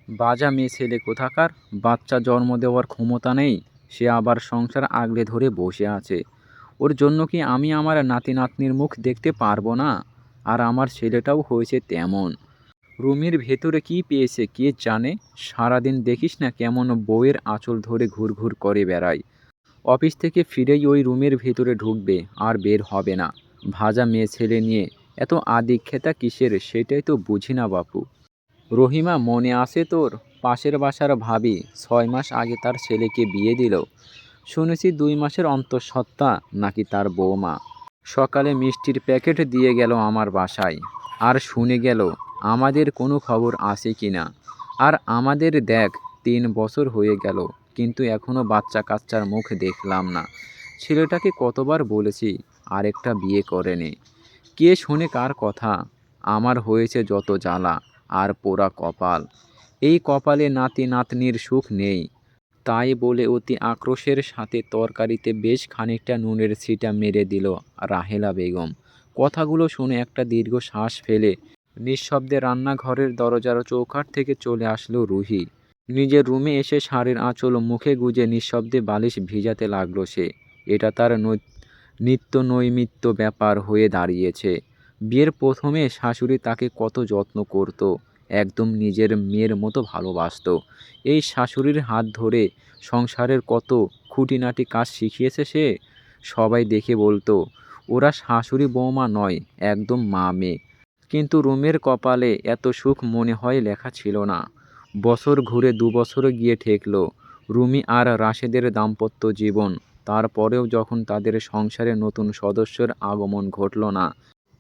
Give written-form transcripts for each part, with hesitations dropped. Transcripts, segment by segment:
বাজা মেয়ে ছেলে কোথাকার! বাচ্চা জন্ম দেওয়ার ক্ষমতা নেই, সে আবার সংসার আগলে ধরে বসে আছে। ওর জন্য কি আমি আমার নাতি নাতনির মুখ দেখতে পারবো না? আর আমার ছেলেটাও হয়েছে তেমন। রুমির ভেতরে কি পেয়েছে কে জানে। সারাদিন দেখিস না কেমন বউয়ের আঁচল ধরে ঘুরঘুর করে বেড়ায়। অফিস থেকে ফিরেই ওই রুমের ভেতরে ঢুকবে আর বের হবে না। ভাজা মেয়ে ছেলে নিয়ে এত আদিক্ষেতা কিসের সেটাই তো বুঝি না বাপু। রহিমা, মনে আছে তোর? পাশের বাসার ভাবি 6 মাস আগে তার ছেলেকে বিয়ে দিল। শুনেছি 2 মাসের অন্তঃসত্ত্বা নাকি তার বৌমা। সকালে মিষ্টির প্যাকেট দিয়ে গেল আমার বাসায়, আর শুনে গেল আমাদের কোনো খবর আছে কি না। আর আমাদের দেখ 3 বছর হয়ে গেল, কিন্তু এখনও বাচ্চা কাচ্চার মুখ দেখলাম না। ছেলেটাকে কতবার বলেছি আরেকটা বিয়ে করে নে। কে শোনে কার কথা? আমার হয়েছে যত জ্বালা আর পোড়া কপাল। এই কপালে নাতি নাতনির সুখ নেই। তাই বলে অতি আক্রোশের সাথে তরকারিতে বেশ খানিকটা নুনের ছিটা মেরে দিল রাহেলা বেগম। কথাগুলো শুনে একটা দীর্ঘ শ্বাস ফেলে নিঃশব্দে রান্নাঘরের দরজার চৌকাঠ থেকে চলে আসলো রুহি। নিজের রুমে এসে শাড়ির আঁচল মুখে গুজে নিঃশব্দে বালিশ ভিজাতে লাগলো সে। এটা তার নিত্য নৈমিত্য ব্যাপার হয়ে দাঁড়িয়েছে। বিয়ের প্রথমে শাশুড়ি তাকে কত যত্ন করত, একদম নিজের মেয়ের মতো ভালোবাসতো। এই শাশুড়ির হাত ধরে সংসারের কত খুঁটিনাটি কাজ শিখিয়েছে সে। সবাই দেখে বলতো ওরা শাশুড়ি বৌমা নয়, একদম মা মেয়ে। কিন্তু রুমের কপালে এত সুখ মনে হয় লেখা ছিল না। বছর ঘুরে 2 বছর গিয়ে ঠেকলো রুমি আর রাশেদের দাম্পত্য জীবন। তারপরেও যখন তাদের সংসারে নতুন সদস্যের আগমন ঘটল না,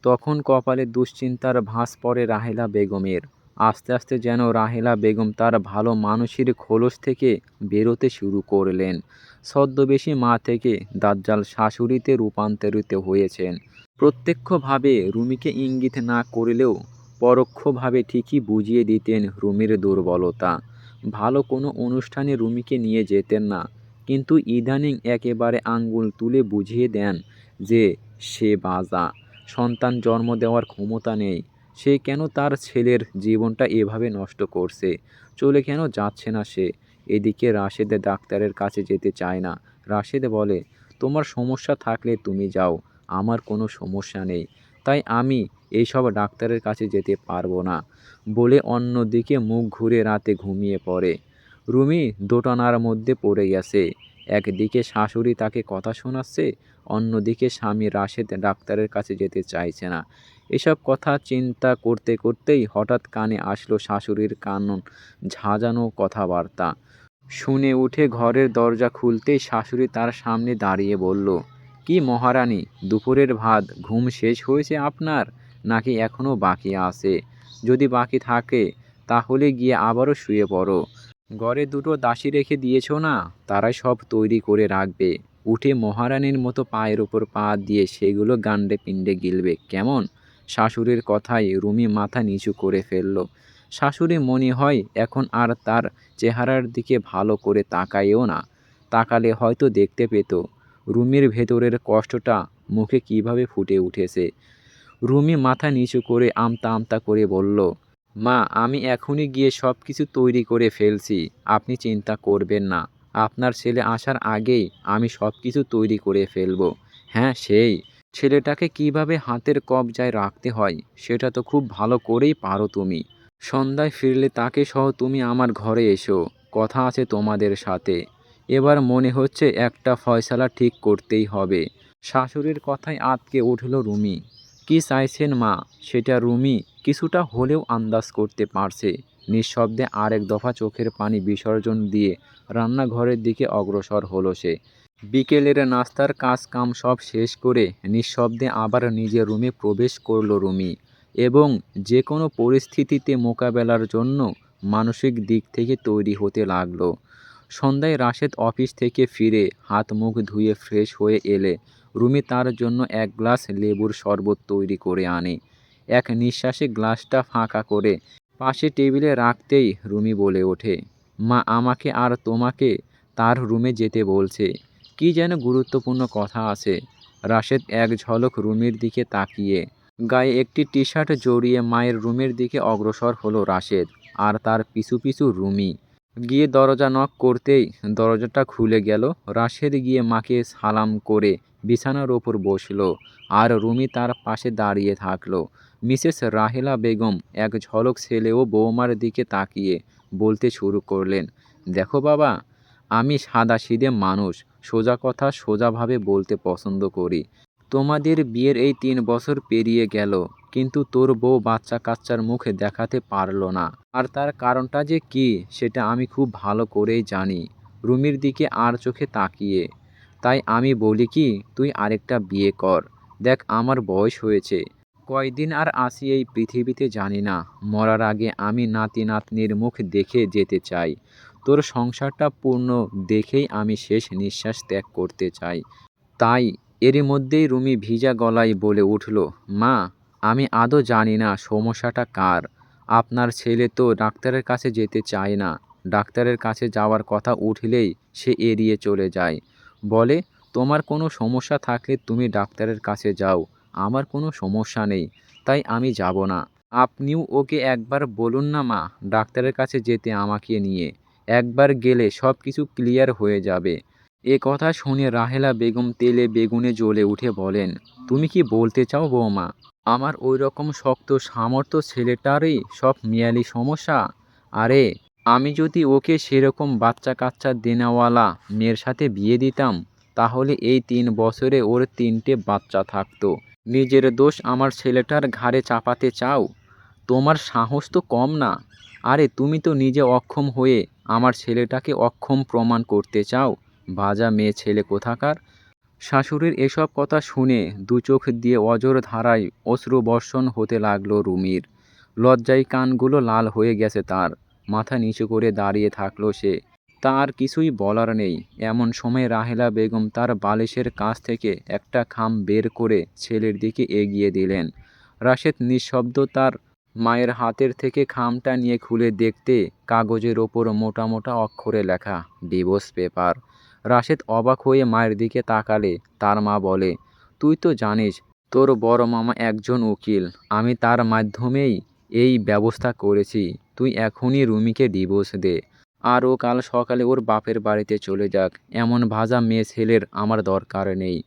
তখন কপালে দুশ্চিন্তার ভাঁজ পড়ে রাহেলা বেগমের। আস্তে আস্তে যেন রাহেলা বেগম তার ভালো মানুষের খোলস থেকে বেরোতে শুরু করলেন। ছদ্মবেশী মা থেকে দাজ্জাল শাশুড়িতে রূপান্তরিত হয়েছেন। প্রত্যক্ষভাবে রুমিকে ইঙ্গিত না করলেও পরোক্ষভাবে ঠিকই বুঝিয়ে দিতেন রুমির দুর্বলতা। ভালো কোনো অনুষ্ঠানে রুমিকে নিয়ে যেতেন না, কিন্তু ইদানিং একেবারে আঙ্গুল তুলে বুঝিয়ে দেন যে সে বাজা, সন্তান জন্ম দেওয়ার ক্ষমতা নেই। সে কেন তার ছেলের জীবনটা এভাবে নষ্ট করছে? চলে কেন যাচ্ছে না সে? এদিকে রাশেদ ডাক্তারের কাছে যেতে চায় না। রাশেদ বলে, তোমার সমস্যা থাকলে তুমি যাও, আমার কোনো সমস্যা নেই। তাই আমি এইসব ডাক্তারের কাছে যেতে পারবো না বলে অন্যদিকে মুখ ঘুরে রাতে ঘুমিয়ে পড়ে। রুমি দোটানার মধ্যে পড়ে গেছে। একদিকে শাশুড়ি তাকে কথা শোনাচ্ছে, অন্যদিকে স্বামী রাশেদ ডাক্তারের কাছে যেতে চাইছে না। এসব কথা চিন্তা করতে করতেই হঠাৎ কানে আসলো শাশুড়ির কানন ঝাঁঝানো কথাবার্তা। শুনে উঠে ঘরের দরজা খুলতেই শাশুড়ি তার সামনে দাঁড়িয়ে বলল, কি মহারানী, দুপুরের ভাত ঘুম শেষ হয়েছে আপনার, নাকি এখনও বাকি আছে? যদি বাকি থাকে তাহলে গিয়ে আবারও শুয়ে পড়ো। ঘরে দুটো দাসী রেখে দিয়েছ না, তারাই সব তৈরি করে রাখবে। উঠে মহারানীর মতো পায়ের ওপর পা দিয়ে সেগুলো গান্ডে পিণ্ডে গিলবে কেমন? শাশুড়ির কথায় রুমি মাথা নিচু করে ফেলল। শাশুড়ি মনে হয় এখন আর তার চেহারার দিকে ভালো করে তাকায়ও না। তাকালে হয়তো দেখতে পেত রুমির ভেতরের কষ্টটা মুখে কিভাবে ফুটে উঠেছে। রুমি মাথা নিচু করে আমতা আমতা করে বলল, মা, আমি এখনই গিয়ে সব কিছু তৈরি করে ফেলছি, আপনি চিন্তা করবেন না। আপনার ছেলে আসার আগেই আমি সব কিছু তৈরি করে ফেলবো। হ্যাঁ, সেই ছেলেটাকে কিভাবে হাতের কবজায় রাখতে হয় সেটা তো খুব ভালো করেই পারো তুমি। সন্ধ্যায় ফিরলে তাকে সহ তুমি আমার ঘরে এসো, কথা আছে তোমাদের সাথে। এবার মনে হচ্ছে একটা ফয়সালা ঠিক করতেই হবে। শাশুড়ির কথায় আঁতকে উঠল রুমি। কি চাইছেন মা, সেটা রুমি কিছুটা হলেও আন্দাজ করতে পারছে। নিঃশব্দে আরেক দফা চোখের পানি বিসর্জন দিয়ে রান্নাঘরের দিকে অগ্রসর হলো সে। বিকেলের নাস্তার কাজ কাম সব শেষ করে নিঃশব্দে আবার নিজের রুমে প্রবেশ করল রুমি, এবং যে কোনো পরিস্থিতিতে মোকাবেলার জন্য মানসিক দিক থেকে তৈরি হতে লাগলো। সন্ধ্যায় রাশেদ অফিস থেকে ফিরে হাত মুখ ধুয়ে ফ্রেশ হয়ে এলে রুমি তার জন্য এক গ্লাস লেবুর শরবত তৈরি করে আনে। এক নিঃশ্বাসে গ্লাসটা ফাঁকা করে পাশে টেবিলে রাখতেই রুমি বলে ওঠে, মা আমাকে আর তোমাকে তার রুমে যেতে বলছে। কি যেন গুরুত্বপূর্ণ কথা আছে। রাশেদ এক ঝলক রুমির দিকে তাকিয়ে গায়ে একটি টি শার্ট জড়িয়ে মায়ের রুমের দিকে অগ্রসর হলো রাশেদ। আর তার পিছু পিছু রুমি। গিয়ে দরজা নক করতেই দরজাটা খুলে গেল। রাশেদ গিয়ে মাকে সালাম করে বিছানার ওপর বসলো, আর রুমি তার পাশে দাঁড়িয়ে থাকলো। মিসেস রাহেলা বেগম এক ঝলক ছেলে ও বৌমার দিকে তাকিয়ে বলতে শুরু করলেন, দেখো বাবা, আমি সাদাসিধে মানুষ, সোজা কথা সোজাভাবে বলতে পছন্দ করি। তোমাদের বিয়ের এই 3 বছর পেরিয়ে গেল, কিন্তু তোর বউ বাচ্চা কাচ্চার মুখে দেখাতে পারলো না। আর তার কারণটা যে কি সেটা আমি খুব ভালো করেই জানি। রুমির দিকে আর চোখে তাকিয়ে। তাই আমি বলি কি, তুই আরেকটা বিয়ে কর। দেখ, আমার বয়স হয়েছে, কয়দিন আর আছি এই পৃথিবীতে জানি না। মরার আগে আমি নাতি নাতনির মুখ দেখে যেতে চাই। তোর সংসারটা পূর্ণ দেখেই আমি শেষ নিঃশ্বাস ত্যাগ করতে চাই। তাই এরই মধ্যেই রুমি ভিজা গলায় বলে উঠল, মা, আমি আদৌ জানি না সমস্যাটা কার। আপনার ছেলে তো ডাক্তারের কাছে যেতে চায় না। ডাক্তারের কাছে যাওয়ার কথা উঠলেই সে এড়িয়ে চলে যায়। বলে, তোমার কোনো সমস্যা থাকলে তুমি ডাক্তারের কাছে যাও, আমার কোনো সমস্যা নেই, তাই আমি যাব না। আপনিও ওকে একবার বলুন না মা, ডাক্তারের কাছে যেতে আমাকে নিয়ে। একবার গেলে সব কিছু ক্লিয়ার হয়ে যাবে। এ কথা শুনে রাহেলা বেগম তেলে বেগুনে জ্বলে উঠে বলেন, তুমি কি বলতে চাও বৌমা? আমার ওই রকম শক্ত সামর্থ্য ছেলেটারই সব মেয়ালি সমস্যা? আরে, আমি যদি ওকে সেরকম বাচ্চা কাচ্চা দেনাওয়ালা মেয়ের সাথে বিয়ে দিতাম, তাহলে এই 3 বছরে ওর 3টে বাচ্চা থাকতো। নিজের দোষ আমার ছেলেটার ঘাড়ে চাপাতে চাও? তোমার সাহস তো কম না। আরে, তুমি তো নিজে অক্ষম হয়ে আমার ছেলেটাকে অক্ষম প্রমাণ করতে চাও। বাজা মেয়ে ছেলে কোথাকার। শাশুড়ির এসব কথা শুনে দু চোখ দিয়ে অঝোর ধারায় অশ্রুবর্ষণ হতে লাগলো রুমির। লজ্জায় কানগুলো লাল হয়ে গেছে তার। মাথা নিচু করে দাঁড়িয়ে থাকলো সে। তার কিছুই বলার নেই। এমন সময় রাহেলা বেগম তার বালিশের কাছ থেকে একটা খাম বের করে ছেলের দিকে এগিয়ে দিলেন। রাশেদ নিঃশব্দ তার মায়ের হাতের থেকে খামটা নিয়ে খুলে দেখতে কাগজের ওপর মোটা মোটা অক্ষরে লেখা, ডিভোর্স পেপার। রাশেদ অবাক হয়ে মায়ের দিকে তাকালে তার মা বলে, তুই তো জানিস তোর বড় মামা একজন উকিল, আমি তার মাধ্যমেই এই ব্যবস্থা করেছি। তুই এখনই রুমিকে ডিভোর্স দে, আর ও কাল সকালে ওর বাপের বাড়িতে চলে যাক। এমন ভাজা মেয়ে ছেলের আমার দরকার নেই।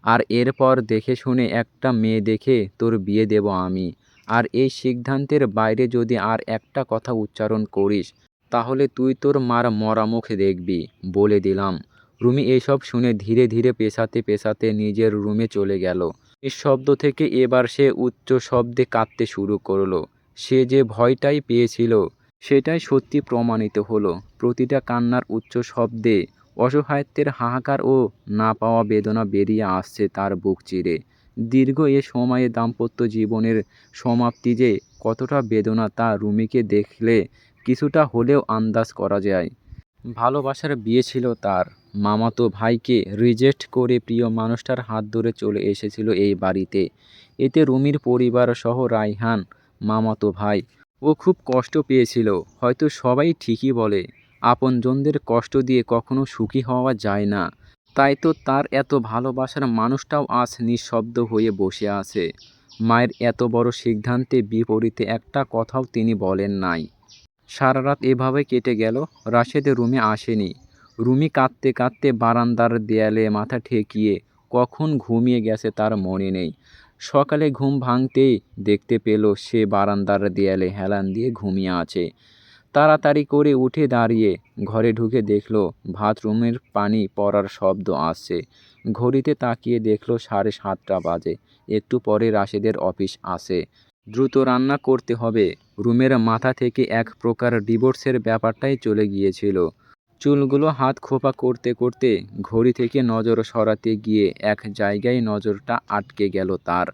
আর এরপর দেখে শুনে একটা মেয়ে দেখে তোর বিয়ে দেব আমি। আর এই সিদ্ধান্তের বাইরে যদি আর একটা কথা উচ্চারণ করিস, তাহলে তুই তোর মার মরা মুখ দেখবি, বলে দিলাম। রুমি এসব শুনে ধীরে ধীরে পেছাতে পেছাতে নিজের রুমে চলে গেল। নিঃশব্দ থেকে এবার সে উচ্চ শব্দে কাঁদতে শুরু করলো। সে যে ভয়টাই পেয়েছিল সেটাই সত্যি প্রমাণিত হলো। প্রতিটা কান্নার উচ্চ শব্দে অসহায়ত্বের হাহাকার ও না পাওয়া বেদনা বেরিয়ে আসছে তার বুক চিরে। দীর্ঘ এ সময়ে দাম্পত্য জীবনের সমাপ্তি যে কতটা বেদনা তা রুমিকে দেখলে কিছুটা হলেও আন্দাজ করা যায়। ভালোবাসার বিয়ে ছিল তার। মামাতো ভাইকে রিজেক্ট করে প্রিয় মানুষটার হাত ধরে চলে এসেছিল এই বাড়িতে। এতে রুমির পরিবার সহ রায়হান, মামাতো ভাই, ও খুব কষ্ট পেয়েছিল। হয়তো সবাই ঠিকই বলে, আপনজনদের কষ্ট দিয়ে কখনো সুখী হওয়া যায় না। তাই তো তার এত ভালোবাসার মানুষটাও আজ নিঃশব্দ হয়ে বসে আছে। মায়ের এত বড় সিদ্ধান্তে বিপরীতে একটা কথাও তিনি বলেন নাই। সারা রাত এভাবে কেটে গেল। রাশেদ রুমে আসেনি। রুমি কাঁদতে কাঁদতে বারান্দার দেয়ালে মাথা ঠেকিয়ে কখন ঘুমিয়ে গেছে তার মনে নেই। সকালে ঘুম ভাঙতেই দেখতে পেল সে বারান্দার দেয়ালে হেলান দিয়ে ঘুমিয়ে আছে। তাড়াতাড়ি করে উঠে দাঁড়িয়ে ঘরে ঢুকে দেখল বাথরুমের পানি পড়ার শব্দ আসছে। ঘড়িতে তাকিয়ে দেখল 7:30 বাজে। একটু পরে রাশেদের অফিস আছে। দ্রুত রান্না করতে হবে। রুমের মাথা থেকে এক প্রকার ডিভোর্সের ব্যাপারটাই চলে গিয়েছিল। চুলগুলো হাত খোঁপা করতে করতে ঘড়ি থেকে নজর সরাতে গিয়ে এক জায়গায় নজরটা আটকে গেল তার।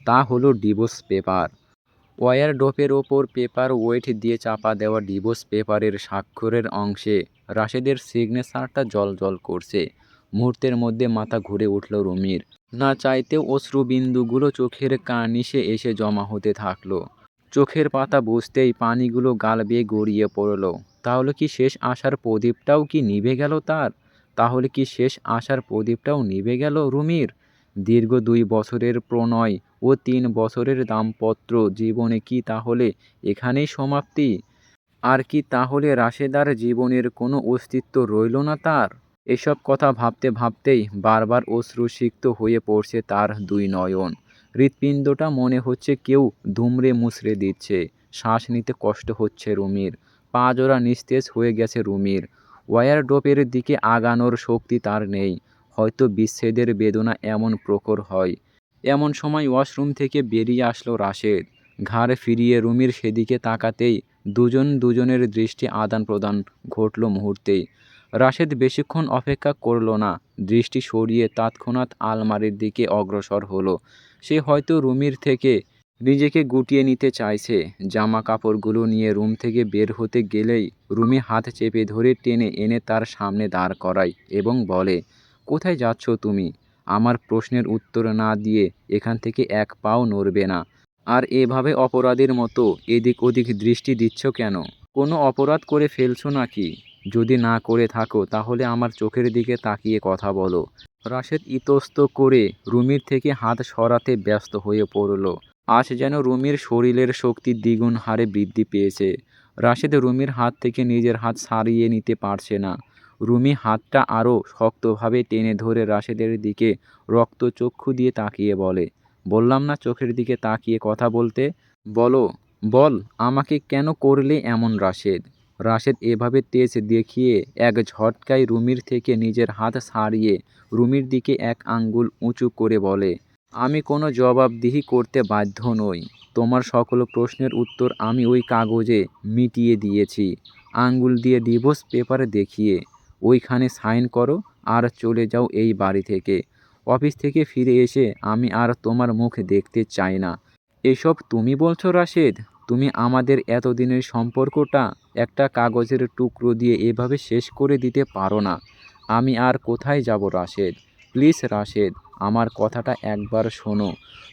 তা হলো ডিভোর্স পেপার। ওয়্যারড্রপের ওপর পেপার ওয়েট দিয়ে চাপা দেওয়া ডিভোর্স পেপারের স্বাক্ষরের অংশে রাশেদের সিগনেচারটা জ্বলজ্বল করছে। মুহূর্তের মধ্যে মাথা ঘুরে উঠল রুমির। না চাইতেও অশ্রুবিন্দুগুলো চোখের কার্নিশে এসে জমা হতে থাকলো। চোখের পাতা বুঝতেই পানিগুলো গাল বেয়ে গড়িয়ে পড়ল। তাহলে কি শেষ আশার প্রদীপটাও কি নিভে গেল তার? তাহলে কি শেষ আশার প্রদীপটাও নিভে গেল রুমির? দীর্ঘ 2 বছরের প্রণয় ও 3 বছরের দাম্পত্য জীবনে কি তাহলে এখানেই সমাপ্তি? আর কি তাহলে রাশেদার জীবনের কোনো অস্তিত্ব রইল না তার? এসব কথা ভাবতে ভাবতেই বারবার অশ্রুসিক্ত হয়ে পড়ছে তার দুই নয়ন। হৃৎপিণ্ডটা মনে হচ্ছে কেউ দুমড়ে মুচড়ে দিচ্ছে। শ্বাস নিতে কষ্ট হচ্ছে রুমির। পা জোড়া নিস্তেজ হয়ে গেছে রুমির। ওয়্যারড্রপের দিকে আগানোর শক্তি তার নেই। হয়তো বিচ্ছেদের বেদনা এমন প্রখর হয়। এমন সময় ওয়াশরুম থেকে বেরিয়ে আসলো রাশেদ। ঘাড় ফিরিয়ে রুমির সেদিকে তাকাতেই দুজন দুজনের দৃষ্টি আদান প্রদান ঘটল মুহূর্তেই। রাশেদ বেশিক্ষণ অপেক্ষা করল না। দৃষ্টি সরিয়ে তৎক্ষণাৎ আলমারির দিকে অগ্রসর হলো। সে হয়তো রুমির থেকে নিজেকে গুটিয়ে নিতে চাইছে। জামা কাপড়গুলো নিয়ে রুম থেকে বের হতে গেলেই রুমি হাত চেপে ধরে টেনে এনে তার সামনে দাঁড় করায় এবং বলে, কোথায় যাচ্ছ তুমি? আমার প্রশ্নের উত্তর না দিয়ে এখান থেকে এক পাও নড়বে না। আর এভাবে অপরাধীর মতো এদিক ওদিক দৃষ্টি দিচ্ছ কেন? কোনো অপরাধ করে ফেলছো নাকি? যদি না করে থাকো তাহলে আমার চোখের দিকে তাকিয়ে কথা বলো। রাশেদ ইতস্ত করে রুমির থেকে হাত সরাতে ব্যস্ত হয়ে পড়ল। আজ যেন রুমির শরীরের শক্তি দ্বিগুণ হারে বৃদ্ধি পেয়েছে। রাশেদ রুমির হাত থেকে নিজের হাত ছাড়িয়ে নিতে পারছে না। রুমি হাতটা আরও শক্তভাবে টেনে ধরে রাশেদের দিকে রক্তচক্ষু দিয়ে তাকিয়ে বলে, বললাম না চোখের দিকে তাকিয়ে কথা বলতে? বলো, বল, আমাকে কেন করলে এমন রাশেদ? রাশেদ এভাবে তেজ দেখিয়ে এক ঝটকায় রুমির থেকে নিজের হাত ছাড়িয়ে রুমির দিকে এক আঙ্গুল উঁচু করে বলে, আমি কোনো জবাবদিহি করতে বাধ্য নই। তোমার সকল প্রশ্নের উত্তর আমি ওই কাগজে মিটিয়ে দিয়েছি। আঙ্গুল দিয়ে ডিভোর্স পেপার দেখিয়ে ওইখানে সাইন করো আর চলে যাও এই বাড়ি থেকে। অফিস থেকে ফিরে এসে আমি আর তোমার মুখ দেখতে চাই না। এসব তুমি বলছো রাশেদ? তুমি আমাদের এতদিনের সম্পর্কটা একটা কাগজের টুকরো দিয়ে এভাবে শেষ করে দিতে পারো না। আমি আর কোথায় যাব রাশেদ? প্লিজ রাশেদ, আমার কথাটা একবার শোনো।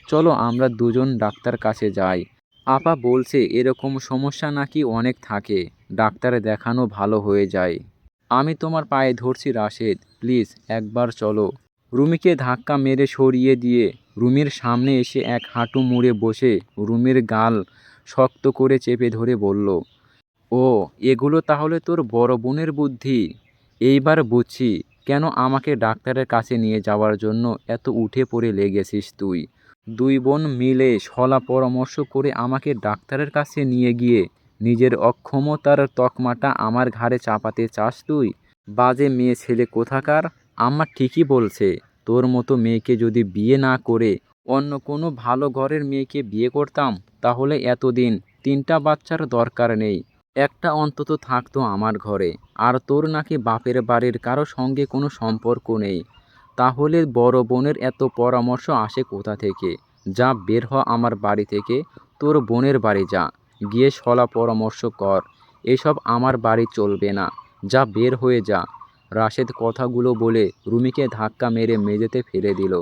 চলো আমরা দুজন ডাক্তার কাছে যাই। আপা বলছে এরকম সমস্যা নাকি অনেক থাকে, ডাক্তার দেখানো ভালো হয়ে যায়। আমি তোমার পায়ে ধরছি রাশেদ, প্লিজ একবার চলো। রুমিকে ধাক্কা মেরে সরিয়ে দিয়ে রুমির সামনে এসে এক হাঁটু মুড়ে বসে রুমির গাল শক্ত করে চেপে ধরে বলল, ও, এগুলো তাহলে তোর বড় বোনের বুদ্ধি। এইবার বুঝছি কেন আমাকে ডাক্তারের কাছে নিয়ে যাওয়ার জন্য এত উঠে পড়ে লেগেছিস তুই। দুই বোন মিলে শলা পরামর্শ করে আমাকে ডাক্তারের কাছে নিয়ে গিয়ে নিজের অক্ষমতার তকমাটা আমার ঘাড়ে চাপাতে চাস তুই? বাজে মেয়ে ছেলে কোথাকার। আম্মা ঠিকই বলছে, তোর মতো মেয়েকে যদি বিয়ে না করে অন্য কোনো ভালো ঘরের মেয়েকে বিয়ে করতাম তাহলে এতদিন 3টা বাচ্চার দরকার নেই, একটা অন্তত থাকতো আমার ঘরে। আর তোর নাকি বাপের বাড়ির কারো সঙ্গে কোনো সম্পর্ক নেই। তাহলে বড় বোনের এত পরামর্শ আসে কোথা থেকে? যা, বের হ আমার বাড়ি থেকে। তোর বোনের বাড়ি যা, গিয়ে শলা পরামর্শ কর। এসব আমার বাড়ি চলবে না, যা বের হয়ে যা। রাশেদ কথাগুলো বলে রুমিকে ধাক্কা মেরে মেঝেতে ফেলে দিল।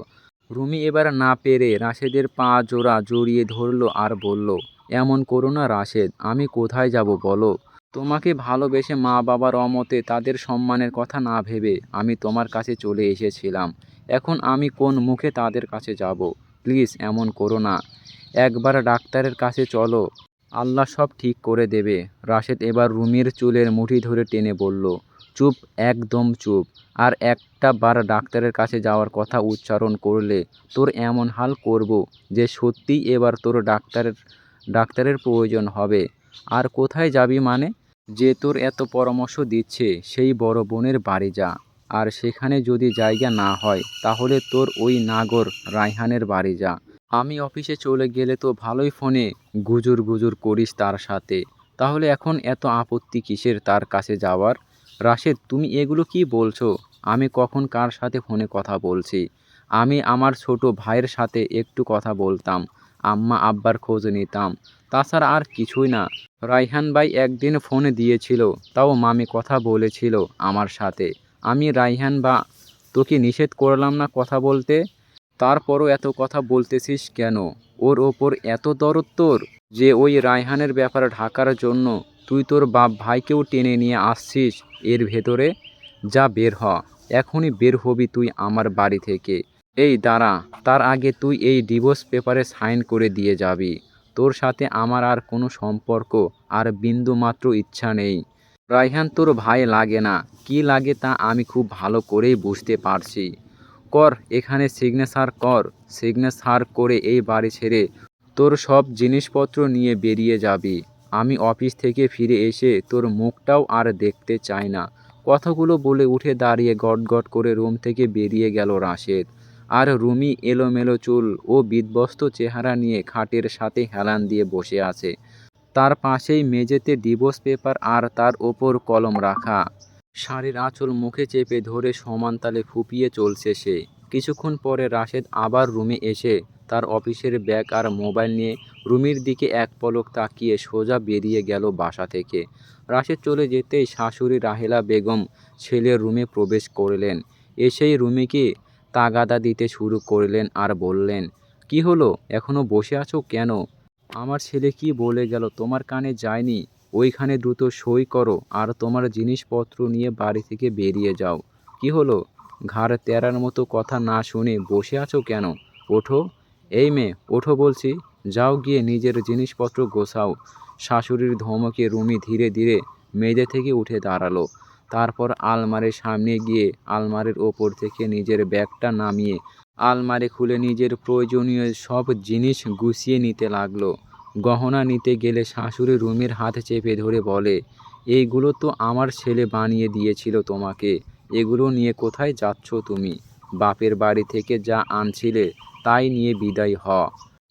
রুমি এবার না পেরে রাশেদের পা জোড়া জড়িয়ে ধরল আর বলল, এমন করো না রাশেদ, আমি কোথায় যাব বলো? তোমাকে ভালোবেসে মা বাবার অমতে তাদের সম্মানের কথা না ভেবে আমি তোমার কাছে চলে এসেছিলাম। এখন আমি কোন মুখে তাদের কাছে যাব? প্লিজ এমন করো না। একবার ডাক্তারের কাছে চলো, আল্লাহ সব ঠিক করে দেবে। রাশেদ এবার রুমির চুলের মুঠি ধরে টেনে বলল, চুপ, একদম চুপ। আর একটা বার ডাক্তারের কাছে যাওয়ার কথা উচ্চারণ করলে তোর এমন হাল করব যে সত্যিই এবার তোর ডাক্তারের প্রয়োজন হবে। আর কোথায় যাবি মানে? যে তোর এত পরামর্শ দিচ্ছে সেই বড় বোনের বাড়ি যা। আর সেখানে যদি জায়গা না হয় তাহলে তোর ওই নাগর রায়হানের বাড়ি যা। আমি অফিসে চলে গেলে তো ভালোই ফোনে গুজুর গুজুর করিস তার সাথে। তাহলে এখন এত আপত্তি কিসের তার কাছে যাওয়ার? রাশেদ, তুমি এগুলো কি বলছো? আমি কখন কার সাথে ফোনে কথা বলছি? আমি আমার ছোট ভাইয়ের সাথে একটু কথা বলতাম, আম্মা আব্বার খোঁজ নিতাম, তাছাড়া আর কিছুই না। রায়হান ভাই একদিন ফোন দিয়েছিল, তাও মামি কথা বলেছিল আমার সাথে। আমি রায়হান বা তোকে নিষেধ করলাম না কথা বলতে? তারপরও এত কথা বলতেছিস কেন? ওর ওপর এত দরদ তোর যে ওই রায়হানের ব্যাপার ঢাকার জন্য তুই তোর বাপ ভাইকেও টেনে নিয়ে আসছিস এর ভেতরে? যা, বের হ, এখনই বের হবি তুই আমার বাড়ি থেকে। এই দাঁড়া, তার আগে তুই এই ডিভোর্স পেপারে সাইন করে দিয়ে যাবি। তোর সাথে আমার আর কোনো সম্পর্ক আর বিন্দুমাত্র ইচ্ছা নেই। রায়হান তোর ভাই লাগে না, কি লাগে তা আমি খুব ভালো করেই বুঝতে পারছি। কর, এখানে সিগনেচার কর। সিগনেচার করে এই বাড়ি ছেড়ে তোর সব জিনিসপত্র নিয়ে বেরিয়ে যাবি। আমি অফিস থেকে ফিরে এসে তোর মুখটাও আর দেখতে চাই না। কথাগুলো বলে উঠে দাঁড়িয়ে গটগট করে রুম থেকে বেরিয়ে গেল রাশেদ। আর রুমি এলোমেলো চুল ও বিধ্বস্ত চেহারা নিয়ে খাটের সাথে হেলান দিয়ে বসে আছে। তার পাশেই মেঝেতে ডিভোর্স পেপার আর তার ওপর কলম রাখা। শাড়ির আঁচল মুখে চেপে ধরে সমান তালে ফুঁপিয়ে চলছে সে। কিছুক্ষণ পরে রাশেদ আবার রুমে এসে তার অফিসের ব্যাগ আর মোবাইল নিয়ে রুমির দিকে এক পলক তাকিয়ে সোজা বেরিয়ে গেল বাসা থেকে। রাশেদ চলে যেতেই শাশুড়ি রাহেলা বেগম ছেলের রুমে প্রবেশ করলেন। এসেই রুমিকে তাগাদা দিতে শুরু করলেন আর বললেন, কি হলো, এখনো বসে আছো কেন? আমার ছেলে কি বলে গেল তোমার কানে যায়নি? ওইখানে দ্রুত সই করো আর তোমার জিনিসপত্র নিয়ে বাড়ি থেকে বেরিয়ে যাও। কি হলো, ঘাড় তেরার মতো কথা না শুনে বসে আছো কেন? ওঠো। এই মেয়ে, ওঠো বলছি। যাও গিয়ে নিজের জিনিসপত্র গোছাও। শাশুড়ির ধমকে রুমি ধীরে ধীরে মেঝে থেকে উঠে দাঁড়ালো। তারপর আলমারির সামনে গিয়ে আলমারির ওপর থেকে নিজের ব্যাগটা নামিয়ে আলমারি খুলে নিজের প্রয়োজনীয় সব জিনিস গুছিয়ে নিতে লাগলো। গহনা নিতে গেলে শাশুড়ি রুমির হাত চেপে ধরে বলে, এইগুলো তো আমার ছেলে বানিয়ে দিয়েছিল তোমাকে। এগুলো নিয়ে কোথায় যাচ্ছ তুমি? বাপের বাড়ি থেকে যা আনছিলে তাই নিয়ে বিদায় হ।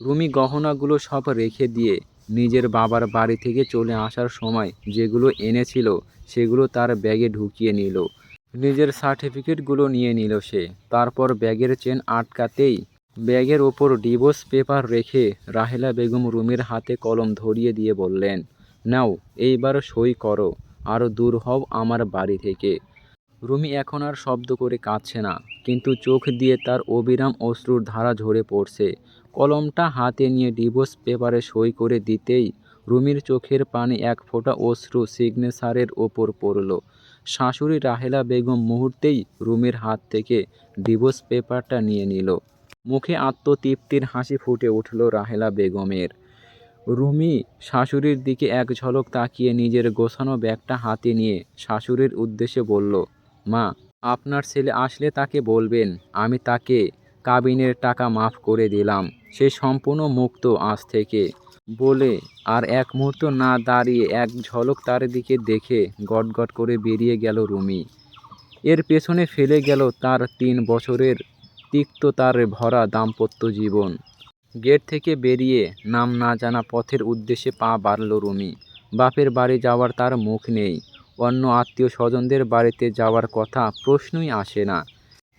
রুমি গহনাগুলো সব রেখে দিয়ে নিজের বাবার বাড়ি থেকে চলে আসার সময় যেগুলো এনেছিল সেগুলো তার ব্যাগে ঢুকিয়ে নিল। নিজের সার্টিফিকেটগুলো নিয়ে নিল সে। তারপর ব্যাগের চেন আটকাতেই ব্যাগের ওপর ডিভোর্স পেপার রেখে রাহেলা বেগম রুমির হাতে কলম ধরিয়ে দিয়ে বললেন, নাও, এইবার সই করো, আরও দূর হও আমার বাড়ি থেকে। রুমি এখন আর শব্দ করে কাঁদছে না, কিন্তু চোখ দিয়ে তার অবিরাম অশ্রুর ধারা ঝরে পড়ছে। কলমটা হাতে নিয়ে ডিভোর্স পেপারে সই করে দিতেই রুমির চোখের পানি এক ফোঁটা অশ্রু সিগনেচারের ওপর পড়ল। শাশুড়ি রাহেলা বেগম মুহূর্তেই রুমির হাত থেকে ডিভোর্স পেপারটা নিয়ে নিল। মুখে আত্মতৃপ্তির হাসি ফুটে উঠল রাহেলা বেগমের। রুমি শাশুড়ির দিকে এক ঝলক তাকিয়ে নিজের গোছানো ব্যাগটা হাতে নিয়ে শাশুড়ির উদ্দেশ্যে বলল, মা, আপনার ছেলে আসলে তাকে বলবেন আমি তাকে কাবিনের টাকা মাফ করে দিলাম। সে সম্পূর্ণ মুক্ত আজ থেকে। বলে আর এক মুহূর্ত না দাঁড়িয়ে এক ঝলক তার দিকে দেখে গটগট করে বেরিয়ে গেল রুমি। এর পেছনে ফেলে গেল তার ৩ বছরের তিক্ততার ভরা দাম্পত্য জীবন। গেট থেকে বেরিয়ে নাম না জানা পথের উদ্দেশ্যে পা বাড়ল রুমি। বাপের বাড়ি যাওয়ার তার মুখ নেই। অন্য আত্মীয় স্বজনদের বাড়িতে যাওয়ার কথা প্রশ্নই আসে না।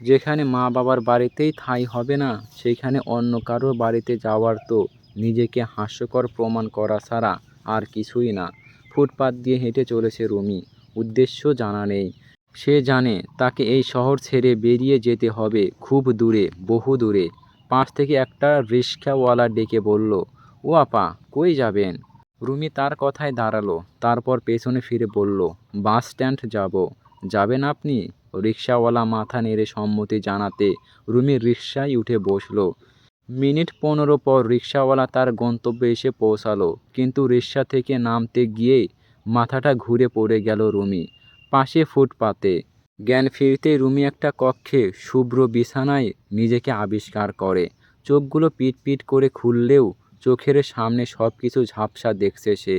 যেখানে মা বাবার বাড়িতেই ঠাঁই হবে না, সেখানে অন্য কারো বাড়িতে যাওয়ার তো নিজেকে হাস্যকর প্রমাণ করা ছাড়া আর কিছুই না। ফুটপাত দিয়ে হেঁটে চলেছে রুমি, উদ্দেশ্য জানা নেই। সে জানে তাকে এই শহর ছেড়ে বেরিয়ে যেতে হবে খুব দূরে, বহু দূরে। পাশ থেকে একটা রিকশাওয়ালা ডেকে বলল, ও আপা, কই যাবেন? রুমি তার কথায় দাঁড়ালো, তারপর পেছনে ফিরে বলল, বাস স্ট্যান্ড যাব। যাবেন আপনি? রিকশাওয়ালা মাথা নেড়ে সম্মতি জানাতে রুমি রিকশায় উঠে বসল। মিনিট ১৫ পর রিকশাওয়ালা তার গন্তব্যে এসে পৌঁছালো, কিন্তু রিকশা থেকে নামতে গিয়ে মাথাটা ঘুরে পড়ে গেল রুমি। পাশে ফুটপাতে জ্ঞান ফিরতেই রুমি একটা কক্ষে শুভ্র বিছানায় নিজেকে আবিষ্কার করে। চোখগুলো পিটপিট করে খুললেও চোখের সামনে সব কিছু ঝাপসা দেখছে সে।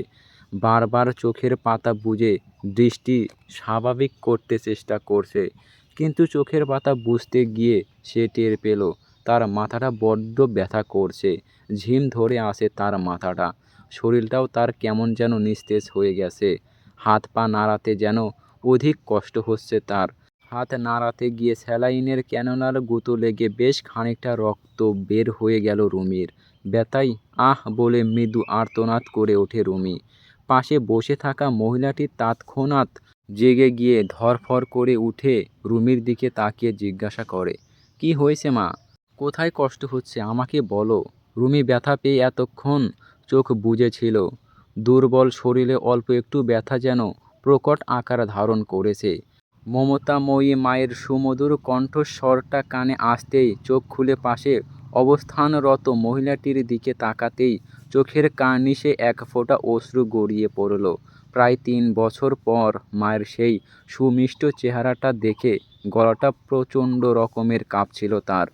বারবার চোখের পাতা বুজে দৃষ্টি স্বাভাবিক করতে চেষ্টা করছে, কিন্তু চোখের পাতা বুঝতে গিয়ে সে টের পেল তার মাথাটা বড্ড ব্যথা করছে। ঝিম ধরে আসে তার মাথাটা। শরীরটাও তার কেমন যেন নিস্তেজ হয়ে গেছে। হাত পা নাড়াতে যেন অধিক কষ্ট হচ্ছে তার। হাত নাড়াতে গিয়ে স্যালাইনের ক্যানোলার গুঁতো লেগে বেশ খানিকটা রক্ত বের হয়ে গেল রুমির। ব্যথায় আহ বলে মৃদু আর্তনাদ করে ওঠে রুমি। পাশে বসে থাকা মহিলাটি তৎক্ষণাৎ জেগে গিয়ে ধড়ফড় করে উঠে রুমির দিকে তাকিয়ে জিজ্ঞাসা করে, কি হয়েছে মা? কোথায় কষ্ট হচ্ছে আমাকে বলো। রুমি ব্যথা পেয়ে এতক্ষণ চোখ বুজেছিল। দুর্বল শরীরে অল্প একটু ব্যথা যেন প্রকট আকার ধারণ করেছে। মমতাময়ী মায়ের সুমধুর কণ্ঠস্বরটা কানে আসতেই চোখ খুলে পাশে অবস্থানরত মহিলাটির দিকে তাকাতেই চোখের কার্নিশে এক ফোঁটা অশ্রু গড়িয়ে পড়ল। প্রায় ৩ বছর পর মায়ের সেই সুমিষ্ট চেহারাটা দেখে গলাটা প্রচণ্ড রকমের কাঁপছিল তার।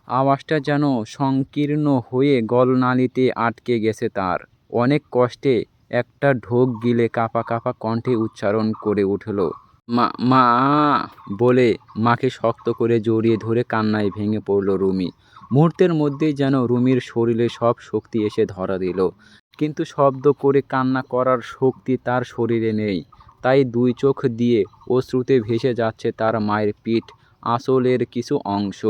আওয়াজটা যেন সংকীর্ণ হয়ে গলনালীতে আটকে গেছে তার। অনেক কষ্টে একটা ঢোক গিলে কাঁপা কাঁপা কণ্ঠে উচ্চারণ করে উঠল, মা মা বলে মাকে শক্ত করে জড়িয়ে ধরে কান্নায় ভেঙে পড়ল রুমি। মুহূর্তের মধ্যেই যেন রুমির শরীরে সব শক্তি এসে ধরা দিল, কিন্তু শব্দ করে কান্না করার শক্তি তার শরীরে নেই। তাই ২ চোখ দিয়ে অশ্রুতে ভেসে যাচ্ছে তার মায়ের পিঠ আঁচলের কিছু অংশ।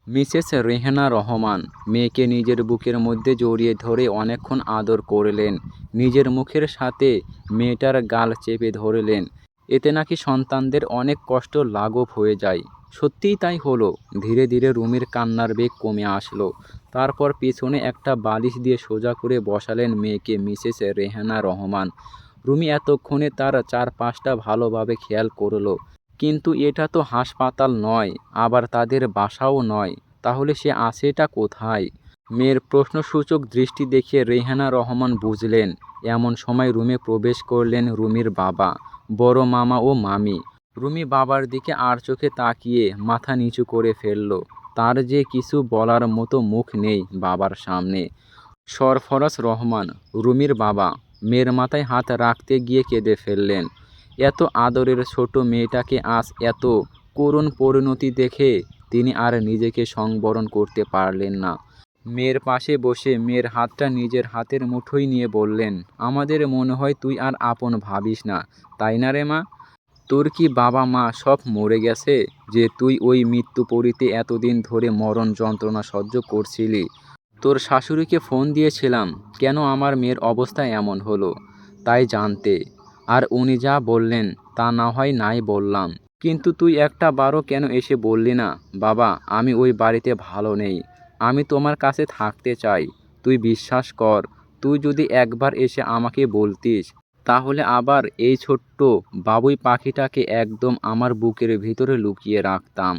মিসেস রেহেনা রহমান মেয়েকে নিজের বুকের মধ্যে জড়িয়ে ধরে অনেকক্ষণ আদর করলেন, নিজের মুখের সাথে মেয়েটার গাল চেপে ধরলেন। এতে নাকি সন্তানদের অনেক কষ্ট লাঘব হয়ে যায়। সত্যিই তাই হলো। ধীরে ধীরে রুমির কান্নার বেগ কমে আসলো। তারপর পেছনে একটা বালিশ দিয়ে সোজা করে বসালেন মেয়েকে মিসেস রেহানা রহমান। রুমি এতক্ষণে তার চারপাশটা ভালোভাবে খেয়াল করলো। কিন্তু এটা তো হাসপাতাল নয়, আবার তাদের বাসাও নয়। তাহলে সে আছেটা কোথায়? মেয়ের প্রশ্নসূচক দৃষ্টি দেখে রেহানা রহমান বুঝলেন। এমন সময় রুমে প্রবেশ করলেন রুমির বাবা, বড় মামা ও মামি। রুমি বাবার দিকে আর চোখে তাকিয়ে মাথা নিচু করে ফেলল। তার যে কিছু বলার মতো মুখ নেই বাবার সামনে। সরফরাজ রহমান, রুমির বাবা, মেয়ের মাথায় হাত রাখতে গিয়ে কেঁদে ফেললেন। এত আদরের ছোট মেয়েটাকে আজ এত করুণ পরিণতি দেখে তিনি আর নিজেকে সংবরণ করতে পারলেন না। মেয়ের পাশে বসে মেয়ের হাতটা নিজের হাতের মুঠোয় নিয়ে বললেন, আমাদের মনে হয় তুই আর আপন ভাবিস না, তাই না রে মা? তোর কি বাবা মা সব মরে গেছে, যে তুই ওই মৃত্যুপরীতে এতদিন ধরে মরণ যন্ত্রণা সহ্য করছিলি? তোর শাশুড়িকে ফোন দিয়েছিলাম, কেন আমার মেয়ের অবস্থা এমন হলো তাই জানতে। আর উনি যা বললেন তা না হয় নাই বললাম, কিন্তু তুই একটা বারও কেন এসে বললি না, বাবা আমি ওই বাড়িতে ভালো নেই, আমি তোমার কাছে থাকতে চাই। তুই বিশ্বাস কর, তুই যদি একবার এসে আমাকে বলতিস, তাহলে আবার এই ছোট্ট বাবুই পাখিটাকে একদম আমার বুকের ভিতরে লুকিয়ে রাখতাম,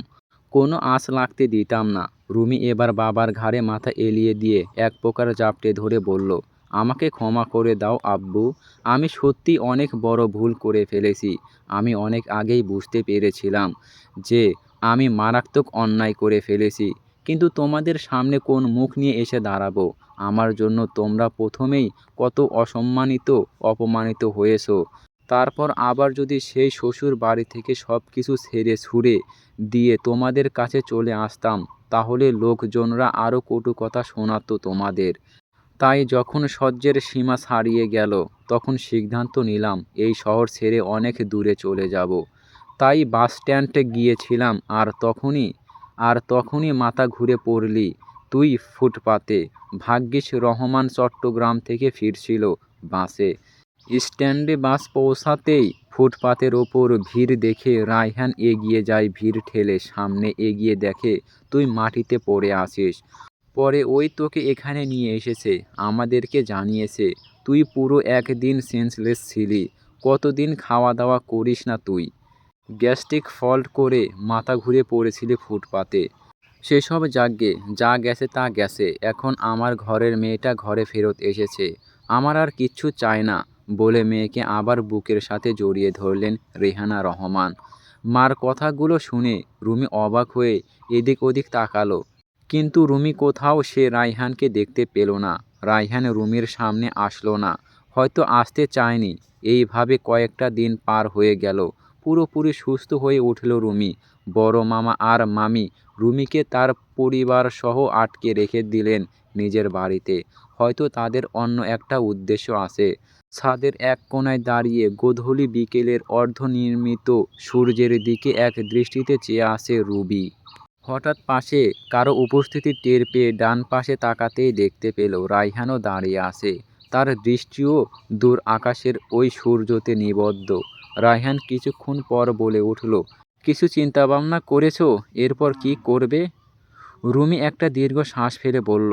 কোনো আঁচ লাগতে দিতাম না। রুমি এবার বাবার ঘাড়ে মাথা এলিয়ে দিয়ে এক প্রকার জাপটে ধরে বলল, আমাকে ক্ষমা করে দাও আব্বু, আমি সত্যি অনেক বড় ভুল করে ফেলেছি। আমি অনেক আগেই বুঝতে পেরেছিলাম যে আমি মারাত্মক অন্যায় করে ফেলেছি, কিন্তু তোমাদের সামনে কোন মুখ নিয়ে এসে দাঁড়াবো? আমার জন্য তোমরা প্রথমেই কত অসম্মানিত অপমানিত হয়েছো, তারপর আবার যদি সেই শ্বশুর বাড়ি থেকে সব কিছু ছেড়ে ছুড়ে দিয়ে তোমাদের কাছে চলে আসতাম, তাহলে লোকজনরা আরও কটু কথা শোনাতো তোমাদের। তাই যখন সহ্যের সীমা ছাড়িয়ে গেল, তখন সিদ্ধান্ত নিলাম এই শহর ছেড়ে অনেক দূরে চলে যাব। তাই বাস স্ট্যান্ডে গিয়েছিলাম, আর তখনই মাথা ঘুরে পড়লি তুই ফুটপাতে। ভাগ্যিস রহমান চট্টগ্রাম থেকে ফিরছিল বাসে। স্ট্যান্ডে বাস পৌঁছাতেই ফুটপাতের ওপর ভিড় দেখে রায়হান এগিয়ে যায় ভিড় ঠেলে সামনে এগিয়ে দেখে তুই মাটিতে পড়ে আছিস। পরে ওই তোকে এখানে নিয়ে এসেছে, আমাদেরকে জানিয়েছে তুই পুরো একদিন সেন্সলেস ছিলি। কতদিন খাওয়া দাওয়া করিস না তুই? গ্যাস্ট্রিক ফল্ট করে মাথা ঘুরে পড়েছিলি ফুটপাতে। সেসব যাকগে, যা গেছে তা গেছে। এখন আমার ঘরের মেয়েটা ঘরে ফেরত এসেছে, আমার আর কিচ্ছু চাই না বলে মেয়েকে আবার বুকের সাথে জড়িয়ে ধরলেন রেহানা রহমান। মার কথাগুলো শুনে রুমি অবাক হয়ে এদিক ওদিক তাকালো, কিন্তু রুমি কোথাও সে রায়হানকে দেখতে পেল না। রায়হান রুমির সামনে আসলো না, হয়তো আসতে চায়নি। এইভাবে কয়েকটা দিন পার হয়ে গেল। পুরোপুরি সুস্থ হয়ে উঠল রুমি। বড় মামা আর মামি রুমিকে তার পরিবারসহ আটকে রেখে দিলেন নিজের বাড়িতে। হয়তো তাদের অন্য একটা উদ্দেশ্য আছে। ছাদের এক কোণায় দাঁড়িয়ে গোধূলি বিকেলের অর্ধনির্মিত সূর্যের দিকে এক দৃষ্টিতে চেয়ে আছে রুবি। হঠাৎ পাশে কারো উপস্থিতি টের পেয়ে ডান পাশে তাকাতেই দেখতে পেল রায়হানও দাঁড়িয়ে আছে। তার দৃষ্টিও দূর আকাশের ওই সূর্যতে নিবদ্ধ। রায়হান কিছুক্ষণ পর বলে উঠল, কিছু চিন্তাভাবনা করেছো এরপর কি করবে? রুমি একটা দীর্ঘ শ্বাস ফেলে বলল,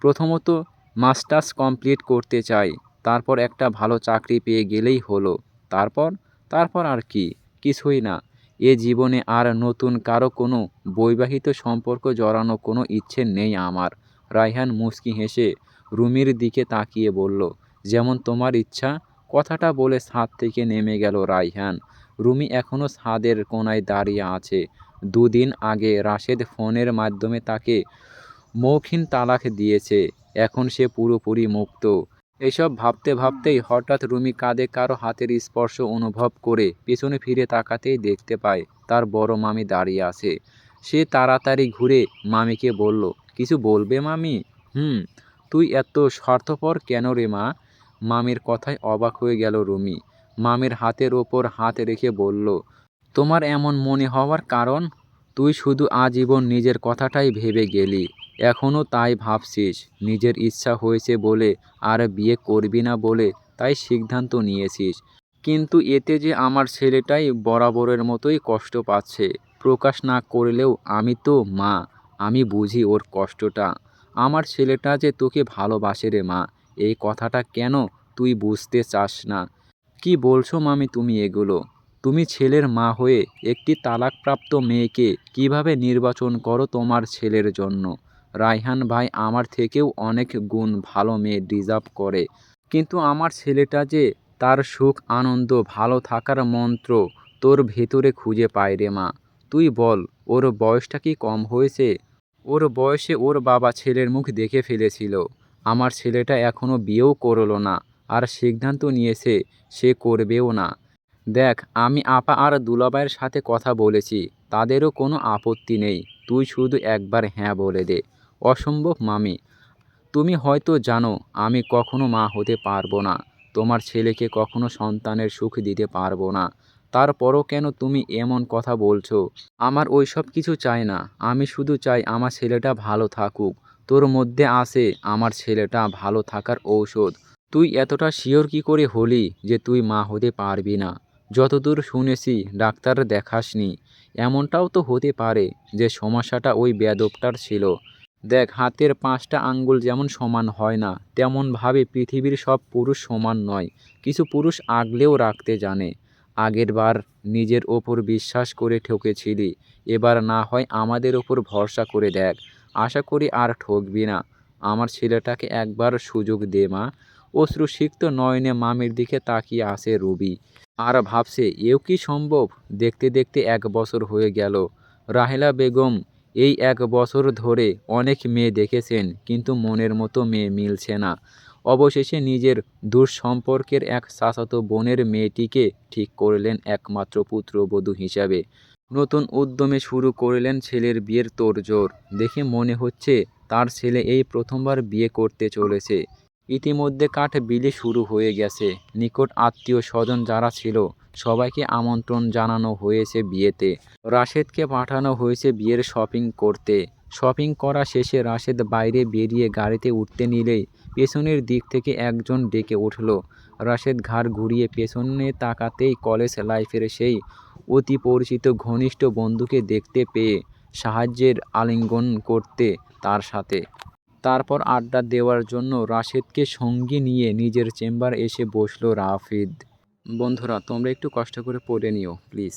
প্রথমত মাস্টার্স কমপ্লিট করতে চাই, তারপর একটা ভালো চাকরি পেয়ে গেলেই হলো। তারপর? তারপর আর কি? কিছুই না। এ জীবনে আর নতুন কারো কোনো বৈবাহিক সম্পর্ক জড়ানো কোনো ইচ্ছে নেই আমার। রায়হান মুচকি হেসে রুমির দিকে তাকিয়ে বলল, যেমন তোমার ইচ্ছা। কথাটা বলে ছাদ থেকে নেমে গেল রায়হান। রুমি এখনও ছাদের কোণায় দাঁড়িয়ে আছে। দুদিন আগে রাশেদ ফোনের মাধ্যমে তাকে মৌখিক তালাক দিয়েছে। এখন সে পুরোপুরি মুক্ত। এসব ভাবতে ভাবতেই হঠাৎ রুমি কাঁধে কারো হাতের স্পর্শ অনুভব করে পেছনে ফিরে তাকাতেই দেখতে পায় তার বড় মামি দাঁড়িয়ে আছে। সে তাড়াতাড়ি ঘুরে মামিকে বলল, কিছু বলবে মামি? হুম। তুই এত স্বার্থপর কেন রে মা? মামির কথায় অবাক হয়ে গেল রুমি। মামির হাতের ওপর হাত রেখে বলল, তোমার এমন মনে হওয়ার কারণ? তুই শুধু আজীবন নিজের কথাটাই ভেবে গেলি। এখনও তাই ভাবছিস? নিজের ইচ্ছা হয়েছে বলে আর বিয়ে করবি না বলে তাই সিদ্ধান্ত নিয়েছিস। কিন্তু এতে যে আমার ছেলেটাই বরাবরের মতোই কষ্ট পাচ্ছে। প্রকাশ না করলেও আমি তো মা, আমি বুঝি ওর কষ্টটা। আমার ছেলেটা যে তোকে ভালোবাসে রে মা, এই কথাটা কেন তুই বুঝতে চাস না? কি বলছো মামি তুমি এগুলো? তুমি ছেলের মা হয়ে একটি তালাকপ্রাপ্ত মেয়েকে কিভাবে নির্বাচন করো তোমার ছেলের জন্য? রায়হান ভাই আমার থেকেও অনেক গুণ ভালো মেয়ে ডিজার্ভ করে। কিন্তু আমার ছেলেটা যে তার সুখ আনন্দ ভালো থাকার মন্ত্র তোর ভেতরে খুঁজে পায় রে মা। তুই বল, ওর বয়সটা কি কম হয়েছে? ওর বয়সে ওর বাবা ছেলের মুখ দেখে ফেলেছিল। আমার ছেলেটা এখনও বিয়েও করলো না, আর সিদ্ধান্ত নিয়েছে সে করবেও না। দেখ, আমি আপা আর দুলাভাইয়ের সাথে কথা বলেছি, তাদেরও কোনো আপত্তি নেই। তুই শুধু একবার হ্যাঁ বলে দে। অসম্ভব মামি। তুমি হয়তো জানো আমি কখনো মা হতে পারবো না, তোমার ছেলেকে কখনো সন্তানের সুখ দিতে পারবো না। তারপরও কেন তুমি এমন কথা বলছো? আমার ওইসব কিছু চাই না। আমি শুধু চাই আমার ছেলেটা ভালো থাকুক। তোর মধ্যে আছে আমার ছেলেটা ভালো থাকার ঔষধ। তুই এতটা শিওর কি করে হলি যে তুই মা হতে পারবি না? যতদূর শুনেছি ডাক্তার দেখাসনি। এমনটাও তো হতে পারে যে সমস্যাটা ওই বেয়াদবটার ছিল। দেখ, হাতের 5টা আঙ্গুল যেমন সমান হয় না, তেমনভাবে পৃথিবীর সব পুরুষ সমান নয়। কিছু পুরুষ আগলেও রাখতে জানে। আগেরবার নিজের ওপর বিশ্বাস করে ঠকেছিলি, এবার না হয় আমাদের ওপর ভরসা করে দেখ। আশা করি আর ঠকবি না। আমার ছেলেটাকে একবার সুযোগ দে মা। অশ্রুসিক্ত নয়নে মামির দিকে তাকিয়ে আছে রুবি। আর ভাবছে, এও কি সম্ভব? দেখতে দেখতে 1 বছর হয়ে গেল। রাহেলা বেগম এই 1 বছর ধরে অনেক মেয়ে দেখেছেন, কিন্তু মনের মতো মেয়ে মিলছে না। অবশেষে নিজের দূর সম্পর্কের এক চাচাতো বোনের মেয়েটিকে ঠিক করলেন একমাত্র পুত্রবধূ হিসাবে। নতুন উদ্যমে শুরু করলেন ছেলের বিয়ের তোড়জোড়। দেখে মনে হচ্ছে তার ছেলে এই প্রথমবার বিয়ে করতে চলেছে। ইতিমধ্যে কাঠ বিলি শুরু হয়ে গেছে। নিকট আত্মীয় স্বজন যারা ছিল সবাইকে আমন্ত্রণ জানানো হয়েছে বিয়েতে। রাশেদকে পাঠানো হয়েছে বিয়ের শপিং করতে। শপিং করা শেষে রাশেদ বাইরে বেরিয়ে গাড়িতে উঠতে নিলেই পেছনের দিক থেকে একজন ডেকে উঠল। রাশেদ ঘাড় ঘুরিয়ে পেছনে তাকাতেই কলেজ লাইফের সেই অতি পরিচিত ঘনিষ্ঠ বন্ধুকে দেখতে পেয়ে সাহায্যের আলিঙ্গন করতে তার সাথে। তারপর আড্ডা দেওয়ার জন্য রাশেদকে সঙ্গে নিয়ে নিজের চেম্বার এসে বসল রাফিদ। বন্ধুরা, তোমরা একটু কষ্ট করে পড়ে নিও প্লিজ।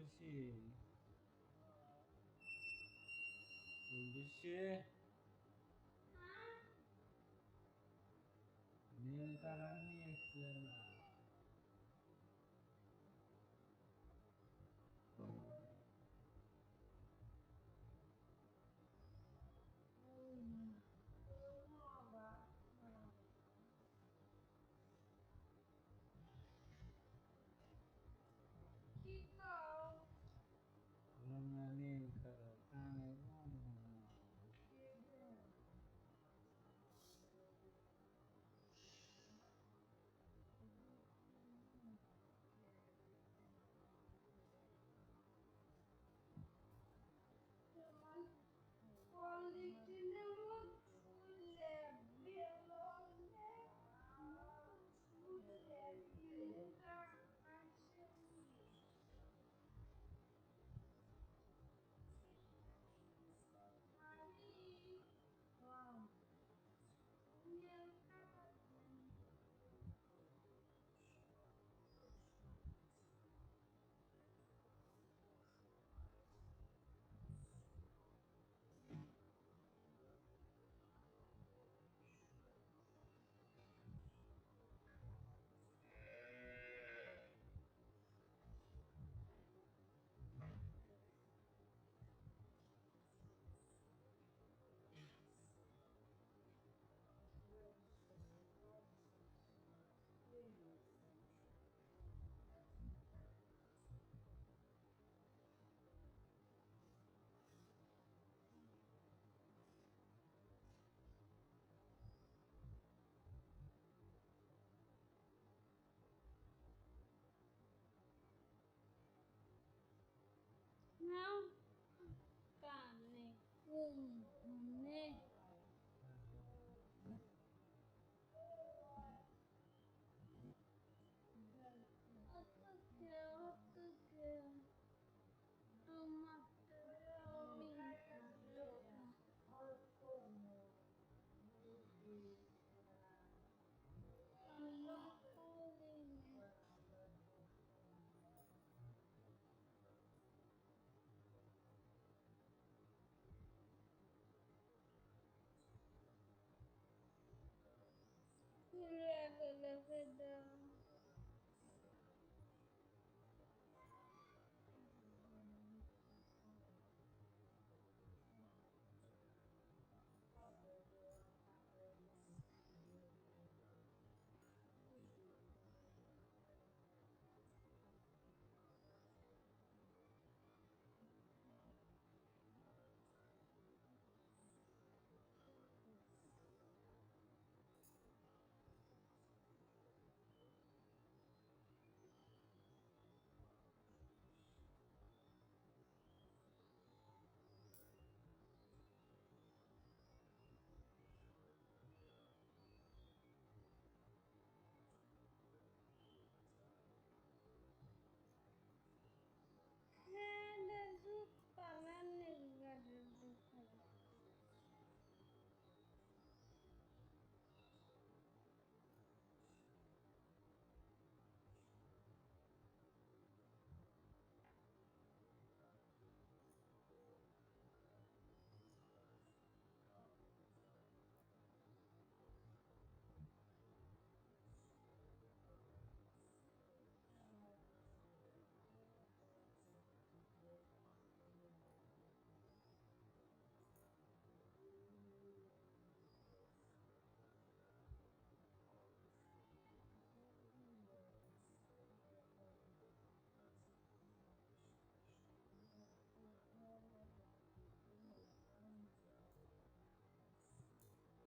পুলিশে পুলিশে নীল তারা নিয়ে এসছে না। নীল তারা কানে কানে